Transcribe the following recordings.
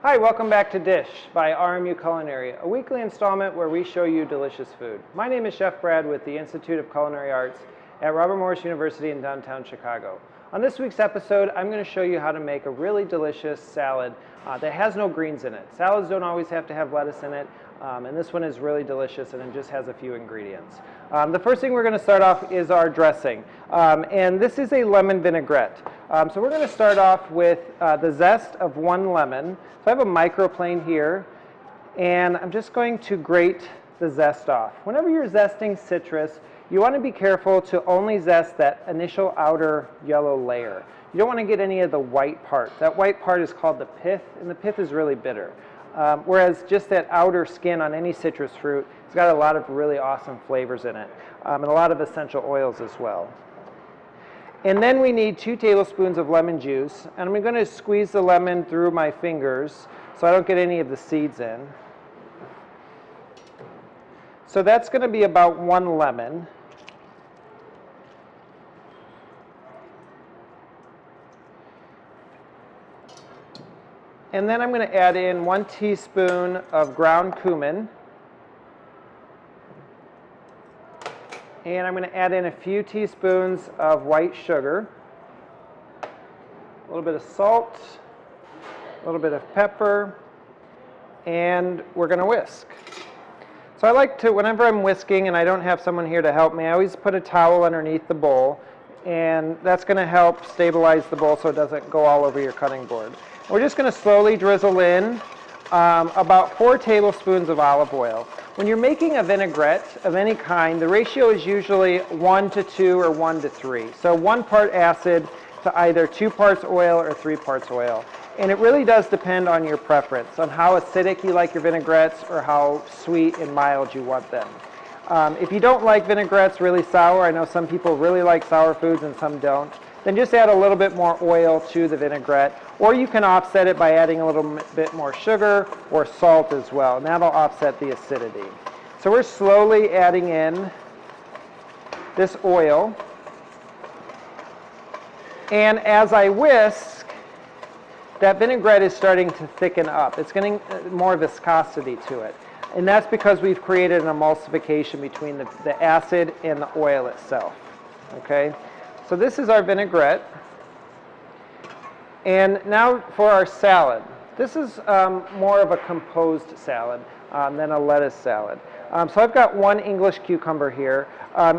Hi, welcome back to Dish by RMU Culinary, a weekly installment where we show you delicious food. My name is Chef Brad with the Institute of Culinary Arts at Robert Morris University in downtown Chicago. On this week's episode, I'm going to show you how to make a really delicious salad that has no greens in it. Salads don't always have to have lettuce in it, and this one is really delicious and it just has a few ingredients. The first thing we're going to start off is our dressing, and this is a lemon vinaigrette. So we're going to start off with the zest of one lemon. So I have a microplane here, and I'm just going to grate the zest off. Whenever you're zesting citrus, you want to be careful to only zest that initial outer yellow layer. You don't want to get any of the white part. That white part is called the pith, and the pith is really bitter. Whereas just that outer skin on any citrus fruit, it's got a lot of really awesome flavors in it, and a lot of essential oils as well. And then we need 2 tablespoons of lemon juice, and I'm going to squeeze the lemon through my fingers so I don't get any of the seeds in. So that's going to be about 1 lemon. And then I'm going to add in 1 teaspoon of ground cumin. And I'm going to add in a few teaspoons of white sugar, a little bit of salt, a little bit of pepper, and we're going to whisk. So I like to, whenever I'm whisking and I don't have someone here to help me, I always put a towel underneath the bowl, and that's going to help stabilize the bowl so it doesn't go all over your cutting board. We're just going to slowly drizzle in about 4 tablespoons of olive oil. When you're making a vinaigrette of any kind, the ratio is usually 1 to 2 or 1 to 3. So 1 part acid to either 2 parts oil or 3 parts oil. And it really does depend on your preference, on how acidic you like your vinaigrettes or how sweet and mild you want them. If you don't like vinaigrettes really sour, I know some people really like sour foods and some don't, then just add a little bit more oil to the vinaigrette, or you can offset it by adding a little bit more sugar or salt as well, and that'll offset the acidity. So we're slowly adding in this oil, and as I whisk, that vinaigrette is starting to thicken up. It's getting more viscosity to it, and that's because we've created an emulsification between the acid and the oil itself. Okay? So this is our vinaigrette. And now for our salad. This is more of a composed salad than a lettuce salad. So I've got 1 English cucumber here.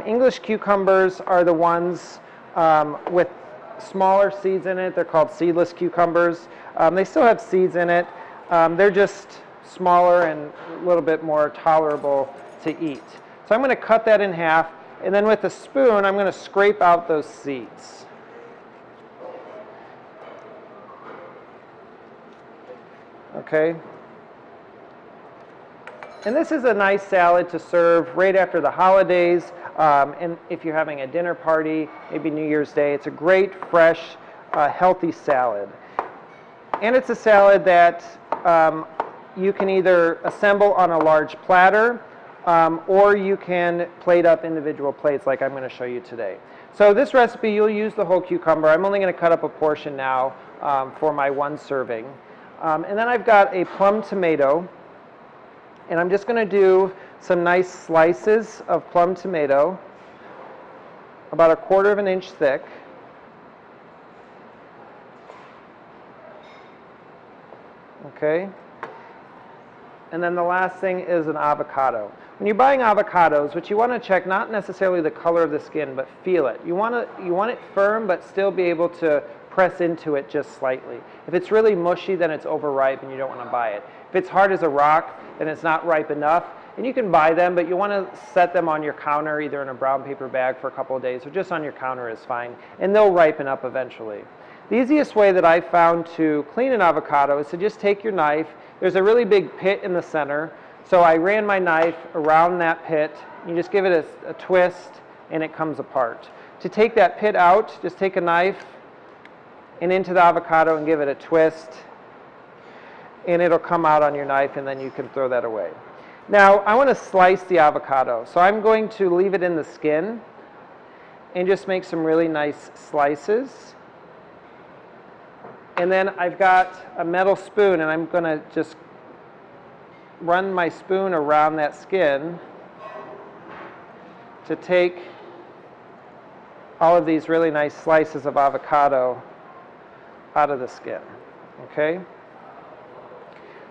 English cucumbers are the ones with smaller seeds in it. They're called seedless cucumbers. They still have seeds in it. They're just smaller and a little bit more tolerable to eat. So I'm going to cut that in half, and then with a spoon I'm going to scrape out those seeds. Okay? And this is a nice salad to serve right after the holidays, and if you're having a dinner party, maybe New Year's Day. It's a great, fresh, healthy salad. And it's a salad that you can either assemble on a large platter, or you can plate up individual plates like I'm going to show you today. So this recipe, you'll use the whole cucumber. I'm only going to cut up a portion now for my 1 serving. And then I've got a plum tomato, and I'm just going to do some nice slices of plum tomato, about 1/4 of an inch thick. Okay? And then the last thing is an avocado. When you're buying avocados, what you want to check, not necessarily the color of the skin, but feel it. You want it firm, but still be able to press into it just slightly. If it's really mushy, then it's overripe and you don't want to buy it. If it's hard as a rock, then it's not ripe enough. And you can buy them, but you want to set them on your counter, either in a brown paper bag for a couple of days, or just on your counter is fine. And they'll ripen up eventually. The easiest way that I've found to clean an avocado is to just take your knife. There's a really big pit in the center, so I ran my knife around that pit. You just give it a twist, and it comes apart. To take that pit out, just take a knife and into the avocado and give it a twist, and it'll come out on your knife, and then you can throw that away. Now, I want to slice the avocado, so I'm going to leave it in the skin and just make some really nice slices. And then I've got a metal spoon, and I'm going to just run my spoon around that skin to take all of these really nice slices of avocado out of the skin. Okay?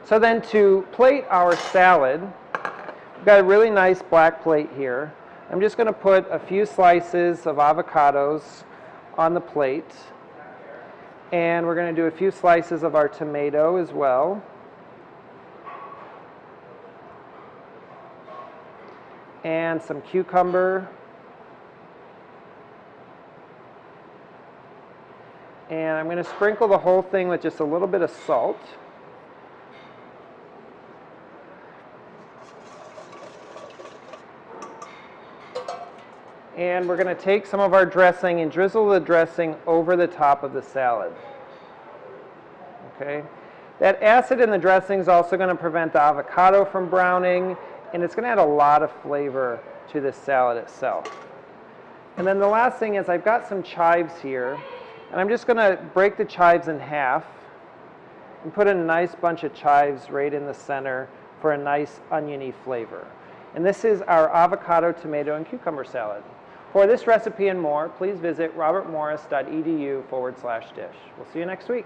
So then to plate our salad, we've got a really nice black plate here. I'm just going to put a few slices of avocados on the plate. And we're going to do a few slices of our tomato as well. And some cucumber. And I'm going to sprinkle the whole thing with just a little bit of salt. And we're going to take some of our dressing and drizzle the dressing over the top of the salad. Okay? That acid in the dressing is also going to prevent the avocado from browning, and it's going to add a lot of flavor to this salad itself. And then the last thing is I've got some chives here, and I'm just going to break the chives in half and put a nice bunch of chives right in the center for a nice oniony flavor. And this is our avocado, tomato, and cucumber salad. For this recipe and more, please visit robertmorris.edu/dish. We'll see you next week.